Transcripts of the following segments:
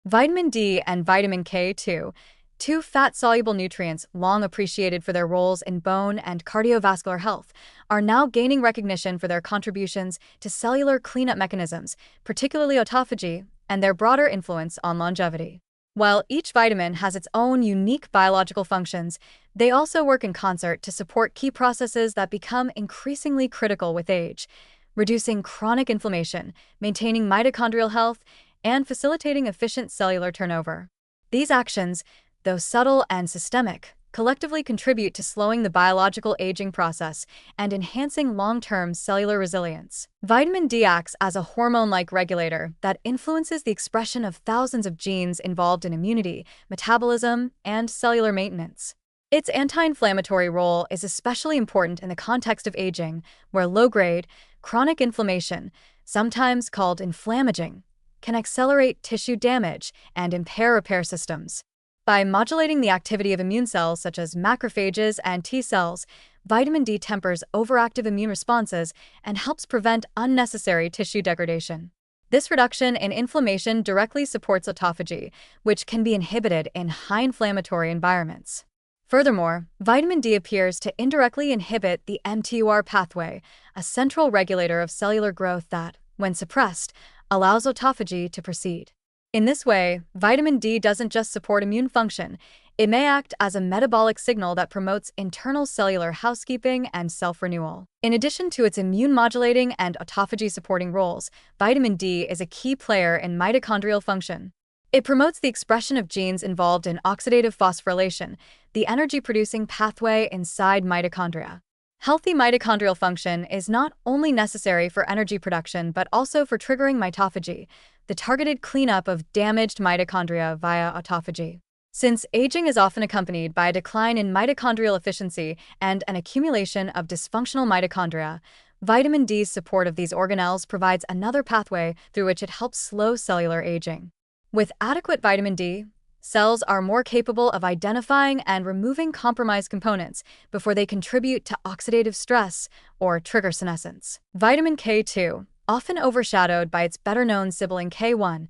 Vitamin D and vitamin K2, two fat-soluble nutrients long appreciated for their roles in bone and cardiovascular health, are now gaining recognition for their contributions to cellular cleanup mechanisms, particularly autophagy, and their broader influence on longevity. While each vitamin has its own unique biological functions, they also work in concert to support key processes that become increasingly critical with age, reducing chronic inflammation, maintaining mitochondrial health, and facilitating efficient cellular turnover. These actions, though subtle and systemic, collectively contribute to slowing the biological aging process and enhancing long-term cellular resilience. Vitamin D acts as a hormone-like regulator that influences the expression of thousands of genes involved in immunity, metabolism, and cellular maintenance. Its anti-inflammatory role is especially important in the context of aging, where low-grade, chronic inflammation, sometimes called inflammaging, can accelerate tissue damage and impair repair systems. By modulating the activity of immune cells such as macrophages and T cells, vitamin D tempers overactive immune responses and helps prevent unnecessary tissue degradation. This reduction in inflammation directly supports autophagy, which can be inhibited in high inflammatory environments. Furthermore, vitamin D appears to indirectly inhibit the mTOR pathway, a central regulator of cellular growth that, when suppressed, allows autophagy to proceed. In this way, vitamin D doesn't just support immune function, it may act as a metabolic signal that promotes internal cellular housekeeping and self-renewal. In addition to its immune-modulating and autophagy-supporting roles, vitamin D is a key player in mitochondrial function. It promotes the expression of genes involved in oxidative phosphorylation, the energy-producing pathway inside mitochondria. Healthy mitochondrial function is not only necessary for energy production but also for triggering mitophagy, the targeted cleanup of damaged mitochondria via autophagy. Since aging is often accompanied by a decline in mitochondrial efficiency and an accumulation of dysfunctional mitochondria, vitamin D's support of these organelles provides another pathway through which it helps slow cellular aging. With adequate vitamin D, cells are more capable of identifying and removing compromised components before they contribute to oxidative stress or trigger senescence. Vitamin K2, often overshadowed by its better-known sibling K1,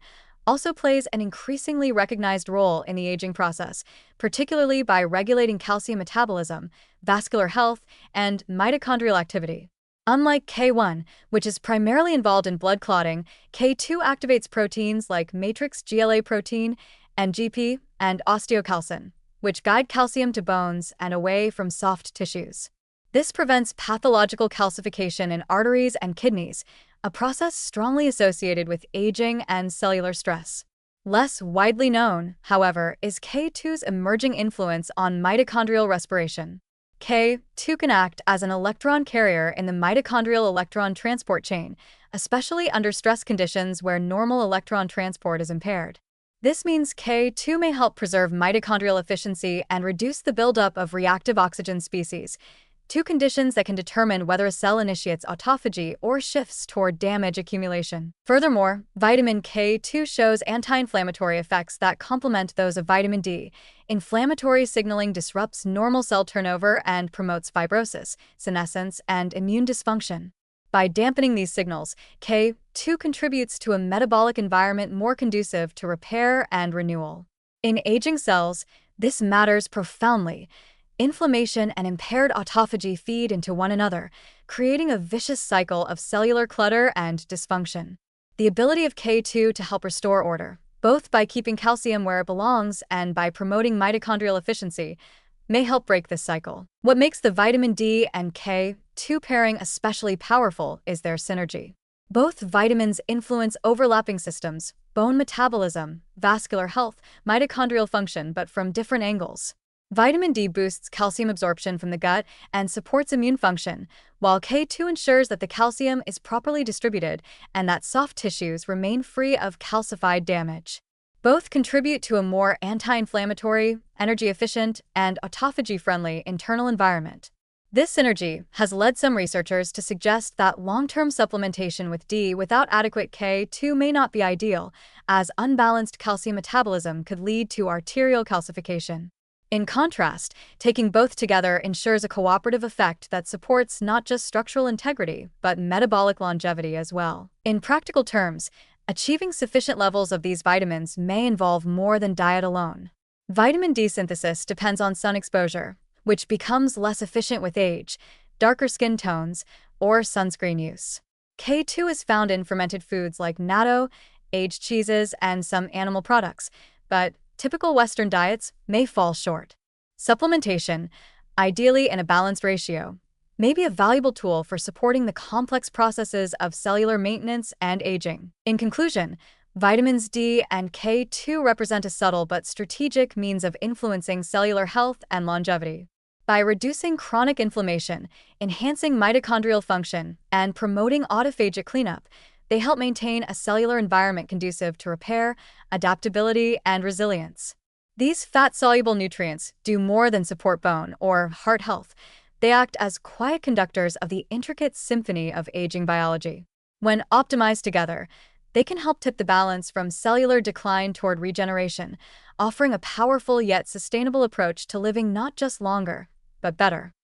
also plays an increasingly recognized role in the aging process, particularly by regulating calcium metabolism, vascular health, and mitochondrial activity. Unlike K1, which is primarily involved in blood clotting, K2 activates proteins like matrix GLA protein, NGP, and osteocalcin, which guide calcium to bones and away from soft tissues. This prevents pathological calcification in arteries and kidneys, a process strongly associated with aging and cellular stress. Less widely known, however, is K2's emerging influence on mitochondrial respiration. K2 can act as an electron carrier in the mitochondrial electron transport chain, especially under stress conditions where normal electron transport is impaired. This means K2 may help preserve mitochondrial efficiency and reduce the buildup of reactive oxygen species, two conditions that can determine whether a cell initiates autophagy or shifts toward damage accumulation. Furthermore, vitamin K2 shows anti-inflammatory effects that complement those of vitamin D. Inflammatory signaling disrupts normal cell turnover and promotes fibrosis, senescence, and immune dysfunction. By dampening these signals, K2 contributes to a metabolic environment more conducive to repair and renewal. In aging cells, this matters profoundly. Inflammation and impaired autophagy feed into one another, creating a vicious cycle of cellular clutter and dysfunction. The ability of K2 to help restore order, both by keeping calcium where it belongs and by promoting mitochondrial efficiency, may help break this cycle. What makes the vitamin D and K2 pairing especially powerful is their synergy. Both vitamins influence overlapping systems, bone metabolism, vascular health, mitochondrial function, but from different angles. Vitamin D boosts calcium absorption from the gut and supports immune function, while K2 ensures that the calcium is properly distributed and that soft tissues remain free of calcified damage. Both contribute to a more anti-inflammatory, energy-efficient, and autophagy-friendly internal environment. This synergy has led some researchers to suggest that long-term supplementation with D without adequate K2 may not be ideal, as unbalanced calcium metabolism could lead to arterial calcification. In contrast, taking both together ensures a cooperative effect that supports not just structural integrity, but metabolic longevity as well. In practical terms, Achieving sufficient levels of these vitamins may involve more than diet alone. Vitamin D synthesis depends on sun exposure, which becomes less efficient with age, darker skin tones, or sunscreen use. K2 is found in fermented foods like natto, aged cheeses, and some animal products, but typical Western diets may fall short. Supplementation, ideally in a balanced ratio, may be a valuable tool for supporting the complex processes of cellular maintenance and aging. In conclusion, vitamins D and K2 represent a subtle but strategic means of influencing cellular health and longevity. By reducing chronic inflammation, enhancing mitochondrial function, and promoting autophagic cleanup, they help maintain a cellular environment conducive to repair, adaptability, and resilience. These fat-soluble nutrients do more than support bone or heart health. They act as quiet conductors of the intricate symphony of aging biology. When optimized together, they can help tip the balance from cellular decline toward regeneration, offering a powerful yet sustainable approach to living not just longer, but better.